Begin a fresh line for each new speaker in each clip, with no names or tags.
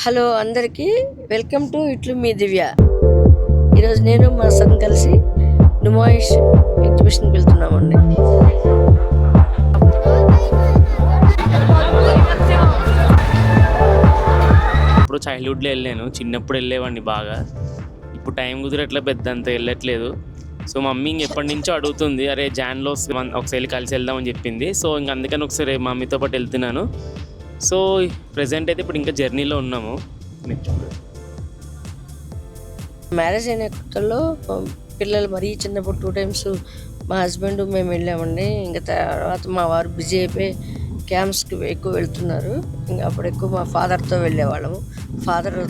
Hello అందరికీ welcome to ఇట్లు మీ దివ్య. ఈరోజు నేను మా సన్ కలిసి నుమాయిష్ ఎగ్జిబిషన్కి వెళ్తున్నామండి.
ఇప్పుడు చైల్డ్హుడ్లో వెళ్ళాను, చిన్నప్పుడు వెళ్ళేవాడిని బాగా. ఇప్పుడు టైం కుదిరట్లే, పెద్ద అంత వెళ్ళట్లేదు. సో మమ్మీ ఎప్పటి నుంచో అడుగుతుంది, అరే జాన్లో ఒకసారి కలిసి వెళ్దామని చెప్పింది. సో ఇంక అందుకని ఒకసారి మమ్మీతో పాటు వెళ్తున్నాను. సో ప్రజెంట్ అయితే ఇప్పుడు ఇంకా జర్నీలో ఉన్నాము.
మ్యారేజ్ అయిన కొత్తలో పిల్లలు మరీ చిన్నప్పుడు 2 times మా హస్బెండ్ మేము వెళ్ళామండి. ఇంకా తర్వాత మా వారు బిజీ అయిపోయి క్యాంప్స్కి ఎక్కువ వెళ్తున్నారు. ఇంకా అప్పుడు ఎక్కువ మా ఫాదర్తో వెళ్ళేవాళ్ళము.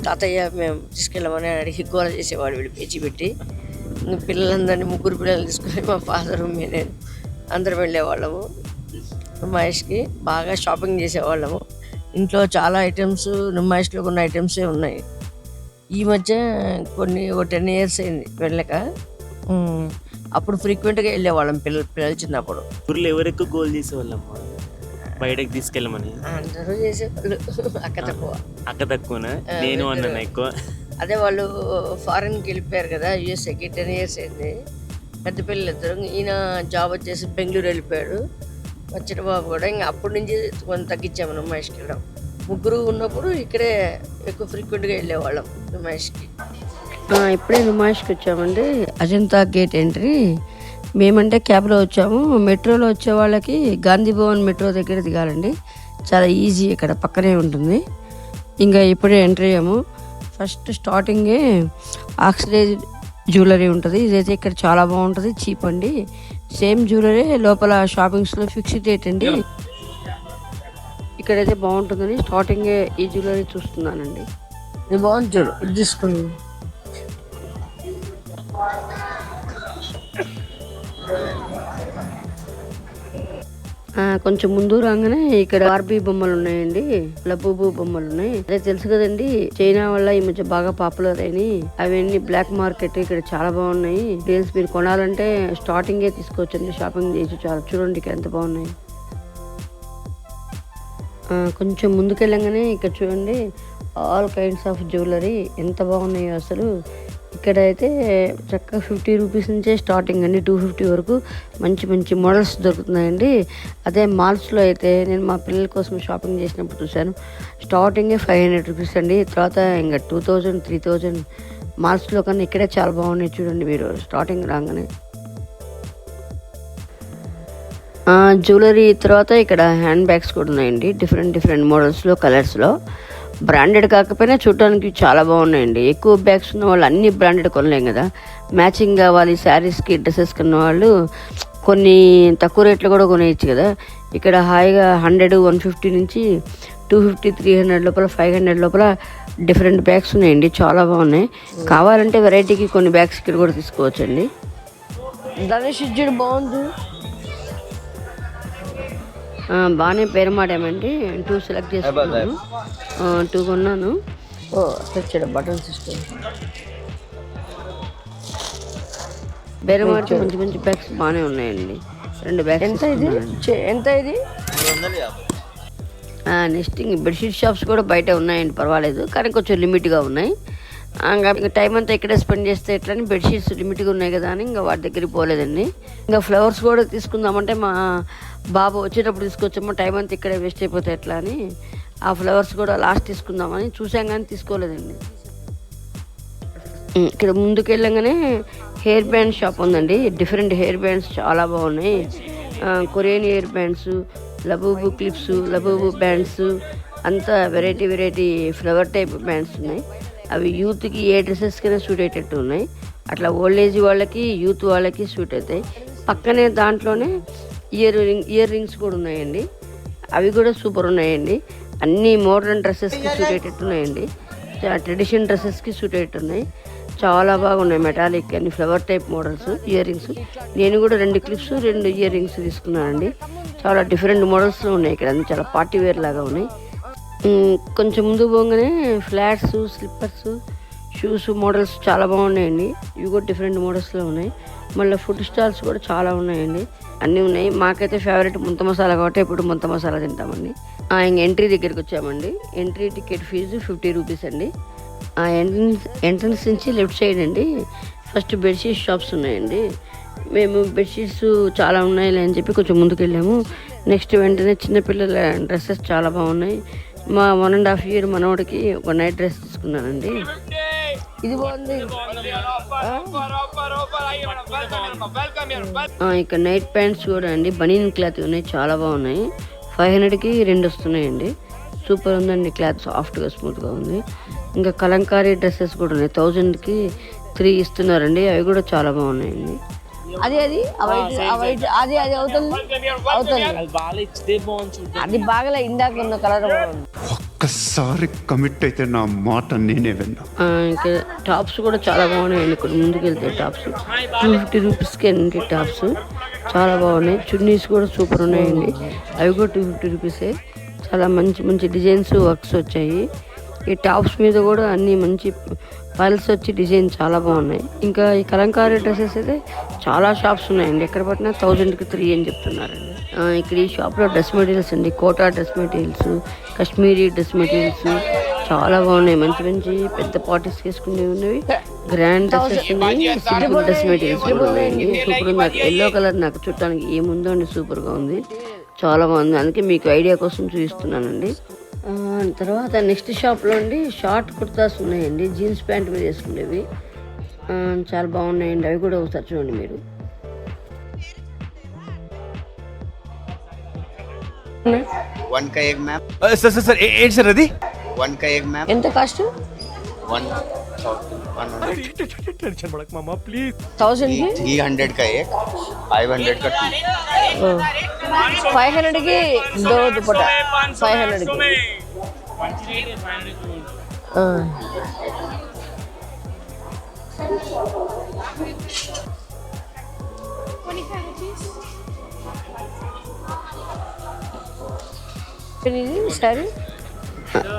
తాతయ్య మేము తీసుకెళ్ళమని అడిగి గోల చేసేవాడు వీళ్ళు పేచి పెట్టి. పిల్లలందరినీ 3 పిల్లలు తీసుకుని మా ఫాదరు నేను అందరం వెళ్ళేవాళ్ళము. నుమాయిష్కి బాగా షాపింగ్ చేసేవాళ్ళము. ఇంట్లో చాలా ఐటమ్స్ నుమాయిష్లో కొన్ని ఐటమ్సే ఉన్నాయి. ఈ మధ్య ఒక 10 years అయింది వెళ్ళక. అప్పుడు ఫ్రీక్వెంట్గా వెళ్ళేవాళ్ళం పిల్లలు చిన్నప్పుడు.
ఊర్లో ఎవరు ఎక్కువ గోల్ చేసేవాళ్ళం బయటకు తీసుకెళ్ళమని?
అందరూ చేసేవాళ్ళు.
అక్క తక్కువనా? నేను అన్నాను ఎక్కువ.
అదే వాళ్ళు ఫారెన్కి వెళ్ళిపోయారు కదా, యూఎస్ఏకి. 10 years అయింది. పెద్ద పిల్లలు ఇద్దరు. ఈయన జాబ్ వచ్చేసి బెంగళూరు వెళ్ళిపోయాడు. వచ్చిన బాబు కూడా ఇంకా అప్పటి నుంచి కొంత తగ్గించాము నుమాయిష్కి వెళ్ళడం. 3 ఉన్నప్పుడు ఇక్కడే ఎక్కువ ఫ్రీక్వెంట్గా వెళ్ళేవాళ్ళం నుమాయిష్కి. ఇప్పుడే నుమాయిష్కి వచ్చామండి. Ajanta gate entry. మేమంటే క్యాబ్లో వచ్చాము. మెట్రోలో వచ్చే వాళ్ళకి గాంధీ భవన్ మెట్రో దగ్గర దిగాలండి. చాలా ఈజీ, ఇక్కడ పక్కనే ఉంటుంది. ఇంకా ఇప్పుడే ఎంట్రీ అయ్యాము. ఫస్ట్ స్టార్టింగే ఆక్సిడైజ్ జ్యువెలరీ ఉంటుంది. ఇదైతే ఇక్కడ చాలా బాగుంటుంది, చీప్ అండి. సేమ్ జ్యువెలరీ లోపల షాపింగ్స్లో ఫిక్స్డ్ రేట్ అండి. ఇక్కడైతే బాగుంటుందని స్టార్టింగే ఈ జ్యువెలరీ చూస్తున్నానండి. ఇది బాగుంది చూడు, ఇది తీసుకోండి. కొంచెం ముందు రాగానే ఇక్కడ బార్బీ బొమ్మలు ఉన్నాయండి, లబూబు బొమ్మలు ఉన్నాయి. అదే తెలుసు కదండి, చైనా వల్ల ఈ మధ్య బాగా పాపులర్ అయినాయి. అవన్నీ బ్లాక్ మార్కెట్. ఇక్కడ చాలా బాగున్నాయి. డీల్స్ మీరు కొనాలంటే స్టార్టింగే తీసుకోవచ్చండి, షాపింగ్ చేసి. చాలా చూడండి ఇక్కడ ఎంత బాగున్నాయి. కొంచెం ముందుకెళ్ళంగానే ఇక్కడ చూడండి ఆల్ కైండ్స్ ఆఫ్ జ్యువెలరీ ఎంత బాగున్నాయో అసలు. ఇక్కడైతే చక్కగా 50 rupees నుంచే స్టార్టింగ్ అండి, 250 వరకు మంచి మంచి మోడల్స్ దొరుకుతున్నాయండి. అదే మాల్స్లో అయితే నేను మా పిల్లల కోసం షాపింగ్ చేసినప్పుడు చూశాను, స్టార్టింగే 500 rupees అండి. తర్వాత ఇంకా 2000, 3000 మాల్స్లో కన్నా ఇక్కడే చాలా బాగున్నాయి. చూడండి మీరు స్టార్టింగ్ రాగానే జ్యువెలరీ. తర్వాత ఇక్కడ హ్యాండ్ బ్యాగ్స్ కూడా ఉన్నాయండి, డిఫరెంట్ మోడల్స్లో, కలర్స్లో. బ్రాండెడ్ కాకపోయినా చూడటానికి చాలా బాగున్నాయండి. ఎక్కువ బ్యాగ్స్ ఉన్న వాళ్ళు అన్ని బ్రాండెడ్ కొనలేం కదా, మ్యాచింగ్ కావాలి శారీస్కి, డ్రెస్సెస్కి ఉన్న వాళ్ళు కొన్ని తక్కువ రేట్లో కూడా కొనేయచ్చు కదా. ఇక్కడ హాయిగా 100, 150 నుంచి 250, 300 లోపల, 500 లోపల డిఫరెంట్ బ్యాగ్స్ ఉన్నాయండి, చాలా బాగున్నాయి. కావాలంటే వెరైటీకి కొన్ని బ్యాగ్స్ ఇక్కడ కూడా తీసుకోవచ్చండి. ధనుష్ బాగుంది, బాగానే పేరు మాడామండి. 2 సెలెక్ట్ చేసుకున్నాను, 2 కొన్నాను. తెచ్చాడు బటన్ సిస్టమ్. బేరం మార్చి మంచి బ్యాగ్స్ బాగానే ఉన్నాయండి. 2 బ్యాగ్స్. ఎంత ఇది? నెక్స్ట్ బెడ్షీట్ షాప్స్ కూడా బయట ఉన్నాయండి, పర్వాలేదు, కానీ కొంచెం లిమిట్గా ఉన్నాయి. ఇంకా టైం అంతా ఇక్కడే స్పెండ్ చేస్తే ఎట్లని బెడ్షీట్స్ లిమిట్గా ఉన్నాయి కదా అని ఇంకా వాటి దగ్గరికి పోలేదండి. ఇంకా ఫ్లవర్స్ కూడా తీసుకుందామంటే మా బాబు వచ్చేటప్పుడు తీసుకొచ్చామో, టైం అంతా ఇక్కడే వేస్ట్ అయిపోతే ఎట్లా అని ఆ ఫ్లవర్స్ కూడా లాస్ట్ తీసుకుందామని చూసాం కానీ తీసుకోలేదండి. ఇక్కడ ముందుకు వెళ్ళంగానే హెయిర్ బ్యాండ్ షాప్ ఉందండి. డిఫరెంట్ హెయిర్ బ్యాండ్స్ చాలా బాగున్నాయి. Korean hair bands, Labubu clips, Labubu bands, అంతా వెరైటీ ఫ్లవర్ టైప్ బ్యాండ్స్ ఉన్నాయి. అవి యూత్కి ఏ డ్రెస్సెస్కైనా సూట్ అయ్యేటట్టు ఉన్నాయి. అట్లా ఓల్డ్ ఏజ్ వాళ్ళకి, యూత్ వాళ్ళకి సూట్ అవుతాయి. పక్కనే దాంట్లోనే ఇయర్ రింగ్స్ కూడా ఉన్నాయండి, అవి కూడా సూపర్ ఉన్నాయండి. అన్ని మోడర్న్ డ్రెస్సెస్కి సూట్ అయ్యేటట్టు ఉన్నాయండి, ట్రెడిషనల్ డ్రెస్సెస్కి సూట్ అయ్యేట్టు ఉన్నాయి. చాలా బాగున్నాయి, మెటాలిక్ అన్ని flower type models, ear rings. నేను కూడా 2 క్లిప్స్, 2 ఇయర్ రింగ్స్ తీసుకున్నానండి. చాలా డిఫరెంట్ మోడల్స్లో ఉన్నాయి ఇక్కడ, అన్ని చాలా పార్టీ వేర్ లాగా ఉన్నాయి. కొంచెం ముందు పోగానే ఫ్లాట్స్, స్లిప్పర్స్, షూస్ మోడల్స్ చాలా బాగున్నాయండి. ఇవి కూడా డిఫరెంట్ మోడల్స్లో ఉన్నాయి. మళ్ళీ ఫుడ్ స్టాల్స్ కూడా చాలా ఉన్నాయండి. అన్నీ ఉన్నాయి. మాకైతే ఫేవరెట్ ముంత మసాలా కాబట్టి ఎప్పుడు ముంత మసాలా తింటామండి. ఇంక ఎంట్రీ దగ్గరికి వచ్చామండి. ఎంట్రీ టికెట్ ఫీజు 50 రూపీస్ అండి. ఎంట్రన్స్ నుంచి లెఫ్ట్ సైడ్ అండి ఫస్ట్ బెడ్షీట్ షాప్స్ ఉన్నాయండి. మేము బెడ్షీట్స్ చాలా ఉన్నాయి అని చెప్పి కొంచెం ముందుకు వెళ్ళాము. నెక్స్ట్ వెంటనే చిన్నపిల్లల డ్రెస్సెస్ చాలా బాగున్నాయి. మా 1.5 year మనోడికి ఒక నైట్ డ్రెస్ తీసుకున్నానండి. ఇది బాగుంది. ఇక్కడ నైట్ ప్యాంట్స్ కూడా అండి బనీన్ క్లాత్ ఉన్నాయి, చాలా బాగున్నాయి. 500కి 2 వస్తున్నాయండి. సూపర్ ఉందండి, క్లాత్ సాఫ్ట్గా స్మూత్గా ఉంది. ఇంకా కలంకారీ డ్రెస్సెస్ కూడా ఉన్నాయి, 1000కి 3 ఇస్తున్నారండి. అవి కూడా చాలా బాగున్నాయండి. అది అవుతుంది అది బాగా ఇందాక ఉన్న కలర్
ఒక్కసారి కమిట్ అయితే నా మాట నేనే విన్నా.
ఇంకా టాప్స్ కూడా చాలా బాగున్నాయండి. ఇక్కడ ముందుకు వెళ్తే టాప్స్ 250 రూపీస్కి అండి. టాప్స్ చాలా బాగున్నాయి. చున్నీస్ కూడా సూపర్ ఉన్నాయండి. అవి కూడా 250 రూపీసే. చాలా మంచి మంచి డిజైన్స్ వర్క్స్ వచ్చాయి. ఈ టాప్స్ మీద కూడా అన్ని మంచి పల్స్ వచ్చి డిజైన్ చాలా బాగున్నాయి. ఇంకా ఈ కలంకారీ డ్రెస్సెస్ అయితే చాలా షాప్స్ ఉన్నాయండి. ఎక్కడ పట్టినా 1000కి 3 అని చెప్తున్నారండి. ఇక్కడ ఈ షాప్లో డ్రెస్ మెటీరియల్స్ అండి, Kota dress materials, Kashmiri dress materials చాలా బాగున్నాయి. మంచి మంచి పెద్ద పార్టీస్ వేసుకునేవి ఉన్నవి, గ్రాండ్ డ్రెస్సెస్ ఉన్నాయి, సింపుల్ డ్రెస్ మెటీరియల్స్ కూడా ఉన్నాయండి. సూపర్ ఉంది. నాకు ఎల్లో కలర్ నాకు చుట్టానికి ఏముందో అండి, సూపర్గా ఉంది, చాలా బాగుంది. అందుకే మీకు ఐడియా కోసం చూపిస్తున్నానండి. తర్వాత నెక్స్ట్ షాప్లో అండి షార్ట్ కుర్తాస్ ఉన్నాయండి, జీన్స్ ప్యాంట్ మీద వేసుకునేవి చాలా బాగున్నాయండి. అవి కూడా ఒకసారి చూడండి మీరు.
సార్ అది
1 का एक मैम
ఎంత కాస్ట్? 1000కి
300 का एक, 500 का 2.
500కి దో దుపట్టా 500కి. సరే,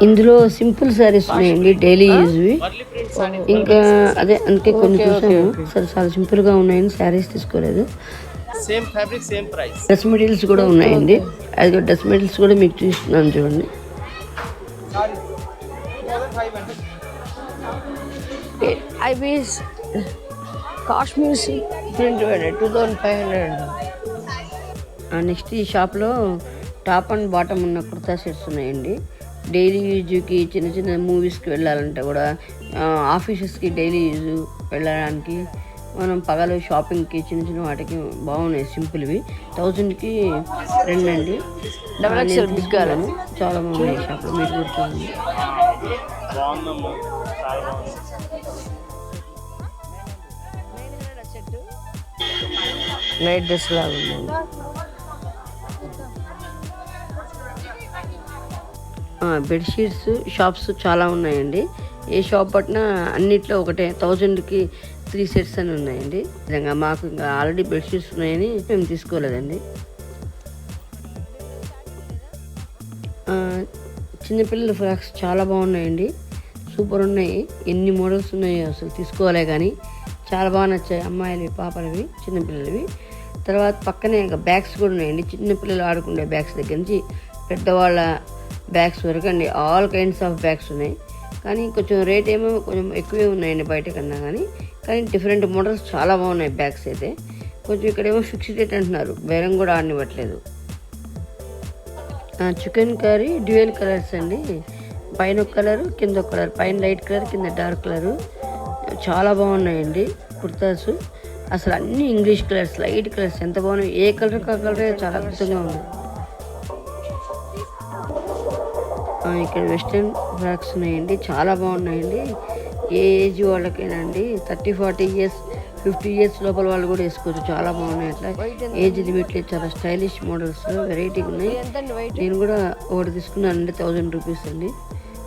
ఇందులో సింపుల్ శారీస్ ఉన్నాయండి, డైలీ యూజ్వి. ఇంకా అదే అందుకే కొన్ని చూసాము, సరే చాలా సింపుల్గా ఉన్నాయని శారీస్ తీసుకోలేదు.
Same fabric same price.
Dress materials కూడా ఉన్నాయండి. అది డ్రెస్ మెటీరియల్స్ కూడా మీకు చూస్తున్నాను చూడండి. అవి కాశ్మీర్ ప్రింట్ 2500. నెక్స్ట్ ఈ షాప్లో టాప్ అండ్ బాటమ్ ఉన్న కుర్తా సెట్స్ ఉన్నాయండి. డైలీ యూజ్కి, చిన్న చిన్న మూవీస్కి వెళ్ళాలంటే కూడా, ఆఫీసెస్కి డైలీ యూజ్ వెళ్ళడానికి, మనం పగలు షాపింగ్కి చిన్న చిన్న వాటికి బాగున్నాయి. సింపుల్వి 1000కి 2 అండి. తీసుకెళ్ళాను, చాలా బాగున్నాయి షాప్లో, మీరు కూర్చోండి. నైట్ డ్రెస్ లాగా ఉందండి. బెడ్షీట్స్ షాప్స్ చాలా ఉన్నాయండి. ఏ షాప్ పట్టినా అన్నిట్లో ఒకటే 1000కి 3 సెట్స్ అని ఉన్నాయండి. నిజంగా మాకు ఇంకా ఆల్రెడీ బెడ్షీట్స్ ఉన్నాయని మేము తీసుకోలేదండి. చిన్నపిల్లల ఫ్రాక్స్ చాలా బాగున్నాయండి, సూపర్ ఉన్నాయి. ఎన్ని మోడల్స్ ఉన్నాయో అసలు తీసుకోవాలే కానీ చాలా బాగా నచ్చాయి. అమ్మాయిలవి, పాపలవి, చిన్నపిల్లలవి. తర్వాత పక్కనే ఇంకా బ్యాగ్స్ కూడా ఉన్నాయండి. చిన్నపిల్లలు ఆడుకునే బ్యాగ్స్ దగ్గర నుంచి పెద్దవాళ్ళ బ్యాగ్స్ వరకు అండి, ఆల్ కైండ్స్ ఆఫ్ బ్యాగ్స్ ఉన్నాయి. కానీ కొంచెం రేట్ ఏమో కొంచెం ఎక్కువే ఉన్నాయండి బయట కన్నా. కానీ డిఫరెంట్ మోడల్స్ చాలా బాగున్నాయి బ్యాగ్స్ అయితే. కొంచెం ఇక్కడేమో ఫిక్స్డ్ రేట్ అంటున్నారు, బేరం కూడా ఆడనివ్వట్లేదు. చికెన్ కర్రీ డ్యూయల్ కలర్స్ అండి, పైన ఒక కలరు కింద ఒక కలర్, పైన లైట్ కలర్ కింద డార్క్ కలరు. చాలా బాగున్నాయండి కుర్తాస్. అసలు అన్ని ఇంగ్లీష్ కలర్స్, లైట్ కలర్స్ ఎంత బాగున్నాయి. ఏ కలర్ కా కలరే చాలా అద్భుతంగా ఉంది. ఇక్కడ వెస్ట్రన్ ఫ్రాక్స్ ఉన్నాయండి, చాలా బాగున్నాయండి. ఏ ఏజ్ వాళ్ళకైనా అండి, 30-40 years 50 years లోపల వాళ్ళు కూడా వేసుకోవచ్చు, చాలా బాగున్నాయి. అట్లా ఏజ్ లిమిట్ లేదు, చాలా స్టైలిష్ మోడల్స్ వెరైటీగా ఉన్నాయి. నేను కూడా ఒకటి తీసుకున్నానండి, 1000 రూపీస్ అండి,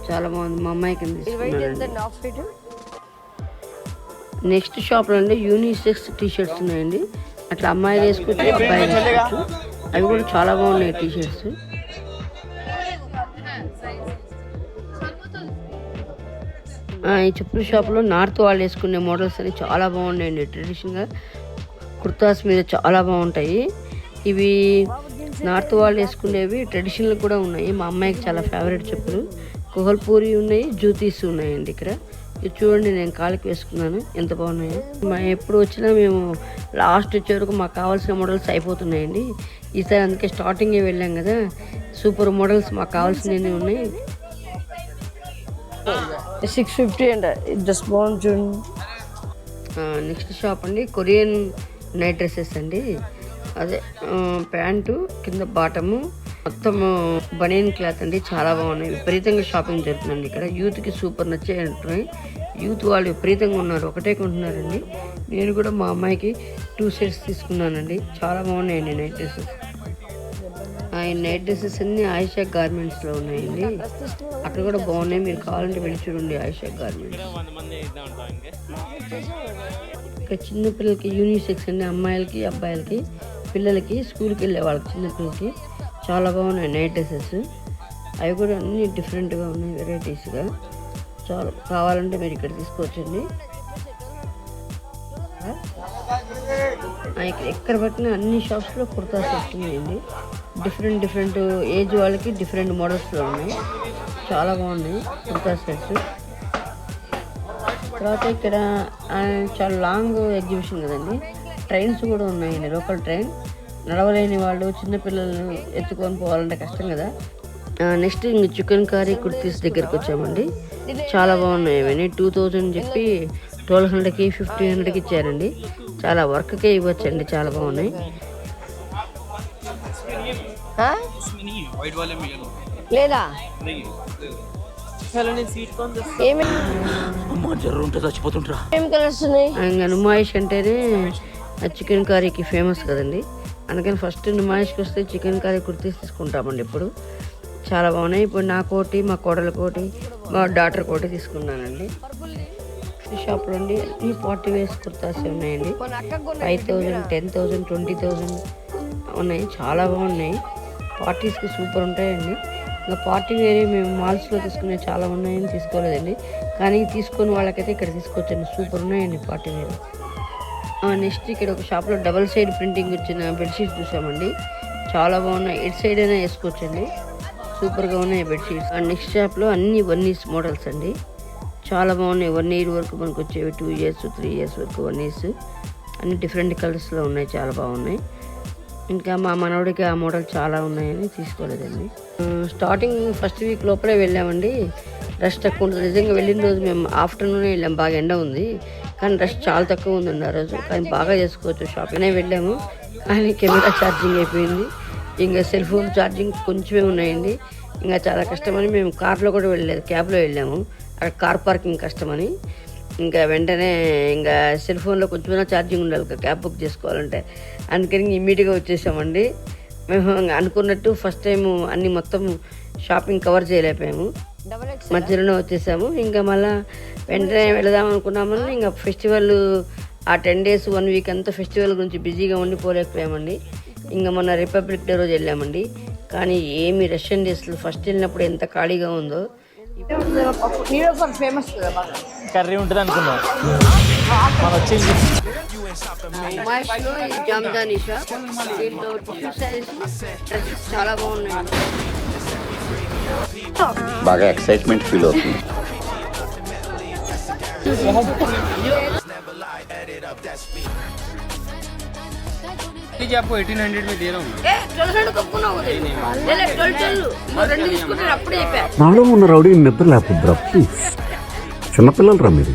చాలా బాగుంది. మా అమ్మాయికి తీసుకున్నాను. నెక్స్ట్ షాప్లో అండి యూనిసెక్స్ టీషర్ట్స్ ఉన్నాయండి. అట్లా అమ్మాయిలు వేసుకోవచ్చు, అబ్బాయిలు వేసుకోవచ్చు. అవి కూడా చాలా బాగున్నాయి టీషర్ట్స్. ఈ చెప్పుల షాప్లో నార్త్ వాళ్ళు వేసుకునే మోడల్స్ అని చాలా బాగున్నాయండి. ట్రెడిషనల్గా కుర్తాస్ మీద చాలా బాగుంటాయి. ఇవి నార్త్ వాళ్ళు వేసుకునేవి ట్రెడిషనల్ కూడా ఉన్నాయి. మా అమ్మాయికి చాలా ఫేవరెట్ చెప్పులు. కోహల్పూరి ఉన్నాయి, జూతీస్ ఉన్నాయండి ఇక్కడ. ఇది చూడండి, నేను కాళ్ళకి వేసుకున్నాను, ఎంత బాగున్నాయో. ఎప్పుడు వచ్చినా మేము లాస్ట్ వచ్చే వరకు మాకు కావాల్సిన మోడల్స్ అయిపోతున్నాయండి. ఈసారి అందుకే స్టార్టింగే వెళ్ళాం కదా, సూపర్ మోడల్స్ మాకు కావాల్సినవి ఉన్నాయి.
650 అంట. జస్ట్ బాగుంది చూడండి.
నెక్స్ట్ షాప్ అండి, కొరియన్ నైట్ డ్రెస్సెస్ అండి. అదే ప్యాంటు కింద బాటము మొత్తం బనియన్ క్లాత్ అండి, చాలా బాగున్నాయి. విపరీతంగా షాపింగ్ జరుగుతుందండి ఇక్కడ. యూత్కి సూపర్ నచ్చాయి అంటున్నాయి. యూత్ వాళ్ళు విపరీతంగా ఉన్నారు, ఒకటే కొంటున్నారండి. నేను కూడా మా అమ్మాయికి 2 సెట్స్ తీసుకున్నానండి, చాలా బాగున్నాయండి నైట్ డ్రెస్సెస్. ఈ నైట్ డ్రెస్సెస్ అన్ని ఆయిషా గార్మెంట్స్లో ఉన్నాయండి. అక్కడ కూడా బాగున్నాయి, మీరు కావాలంటే వెళ్ళి చూడండి ఆయిషా గార్మెంట్స్. ఇక్కడ చిన్నపిల్లలకి యూనిసెక్స్ అండి, అమ్మాయిలకి అబ్బాయిలకి, పిల్లలకి స్కూల్కి వెళ్ళే వాళ్ళకి చిన్నపిల్లలకి చాలా బాగున్నాయి నైట్ డ్రెస్సెస్. అవి కూడా అన్ని డిఫరెంట్గా ఉన్నాయి, వెరైటీస్గా. చాలా కావాలంటే మీరు ఇక్కడ తీసుకోవచ్చండి. ఎక్కడ పట్టిన అన్ని షాప్స్లో కుర్తాస్ వస్తున్నాయండి. డిఫరెంట్ ఏజ్ వాళ్ళకి డిఫరెంట్ మోడల్స్లో ఉన్నాయి, చాలా బాగున్నాయి కుర్తా సెట్స్. తర్వాత ఇక్కడ చాలా లాంగ్ ఎగ్జిబిషన్ కదండి, ట్రైన్స్ కూడా ఉన్నాయండి. లోకల్ ట్రైన్, నడవలేని వాళ్ళు చిన్నపిల్లలను ఎత్తుకొని పోవాలంటే కష్టం కదా. నెక్స్ట్ ఇంక చికెన్ కర్రీ కుర్తీస్ దగ్గరికి వచ్చామండి. చాలా బాగున్నాయి ఇవన్నీ. 2000 చెప్పి 1200కి 1500కి ఇచ్చారండి. చాలా వర్క్కే ఇవ్వచ్చండి, చాలా బాగున్నాయి.
లేదా ఏమి కలర్స్ ఉన్నాయి?
ఇంకా నుమాయిష్ అంటేనే చికెన్ కర్రీకి ఫేమస్ కదండి, అందుకని ఫస్ట్ నుమాయిష్కి వస్తే చికెన్ కర్రీ కుర్తీస్ తీసుకుంటామండి ఇప్పుడు. చాలా బాగున్నాయి. ఇప్పుడు నా కోటి, మా కోడల కోటి, మా డాటర్ కోటి తీసుకున్నానండి. ఈ షాప్లో అండి అన్ని 40 వేస్ కుర్తాస్ ఉన్నాయండి. 5000, 10,000, 20,000 ఉన్నాయి, చాలా బాగున్నాయి. పార్టీస్కి సూపర్ ఉంటాయండి. ఇంకా పార్టీ వేరే మేము మాల్స్లో తీసుకునే చాలా ఉన్నాయని తీసుకోలేదండి, కానీ తీసుకొని వాళ్ళకైతే ఇక్కడ తీసుకోవచ్చండి, సూపర్ ఉన్నాయండి పార్టీ వేరే. నెక్స్ట్ ఇక్కడ ఒక షాప్లో డబల్ సైడ్ ప్రింటింగ్ వచ్చిన బెడ్షీట్స్ చూసామండి, చాలా బాగున్నాయి. ఎటు సైడ్ అయినా వేసుకోవచ్చండి, సూపర్గా ఉన్నాయి బెడ్షీట్స్. నెక్స్ట్ షాప్లో అన్ని 1 years మోడల్స్ అండి, చాలా బాగున్నాయి. 1 year వరకు మనకు వచ్చేవి, 2 years 3 years వరకు 1 years అన్ని డిఫరెంట్ కలర్స్లో ఉన్నాయి, చాలా బాగున్నాయి. ఇంకా మా మనవడికి ఆ మోడల్ చాలా ఉన్నాయని తీసుకోలేదండి. స్టార్టింగ్ ఫస్ట్ వీక్ లోపలే వెళ్ళామండి, రష్ తక్కువ ఉంటుంది. నిజంగా వెళ్ళిన రోజు మేము ఆఫ్టర్నూనే వెళ్ళాము, బాగా ఎండ ఉంది, కానీ రష్ చాలా తక్కువ ఉందండి ఆ రోజు. కానీ బాగా చేసుకోవచ్చు షాపింగ్నే వెళ్ళాము, కానీ కెమెరా ఛార్జింగ్ అయిపోయింది. ఇంకా సెల్ ఫోన్ ఛార్జింగ్ కొంచెమే ఉన్నాయండి. ఇంకా చాలా కష్టమని మేము కార్లో కూడా వెళ్ళలేదు, క్యాబ్లో వెళ్ళాము. అక్కడ కార్ పార్కింగ్ కష్టమని ఇంకా వెంటనే ఇంకా సెల్ ఫోన్లో కొంచెమైనా ఛార్జింగ్ ఉండాలి క్యాబ్ బుక్ చేసుకోవాలంటే, అందుకని ఇమ్మీడియట్గా వచ్చేసామండి. మేము అనుకున్నట్టు ఫస్ట్ టైం అన్ని మొత్తం షాపింగ్ కవర్ చేయలేకపోయాము, మధ్యలోనే వచ్చేసాము. ఇంకా మళ్ళీ వెంటనే వెళదాం అనుకున్నామని ఇంకా ఫెస్టివల్ ఆ 10 days 1 week అంతా ఫెస్టివల్ గురించి బిజీగా ఉండిపోలేకపోయామండి. ఇంకా మొన్న రిపబ్లిక్ డే రోజు వెళ్ళామండి, కానీ ఏమి రష్యన్ డేస్లో ఫస్ట్ వెళ్ళినప్పుడు ఎంత ఖాళీగా ఉందో.
ఫేమస్
కర్రీ ఉంటుంది అనుకున్నా,
జామ్దాని షాప్, దీంట్లో టిష్యూ శారీస్, డ్రెస్సెస్ చాలా బాగున్నాయి.
బాగా ఎక్సైట్మెంట్ ఫీల్ అవుతుంది.
आपको 1800 में दे रहा हूँ.
1200 కప్పుకున్నావు, 2 తీసుకుంటారు అప్పుడే చెప్పా.
నాలో ఉన్న రౌడీ నిద్ర లేకపోద్దురా ప్లీజ్, చిన్నపిల్లలు రా మీరు.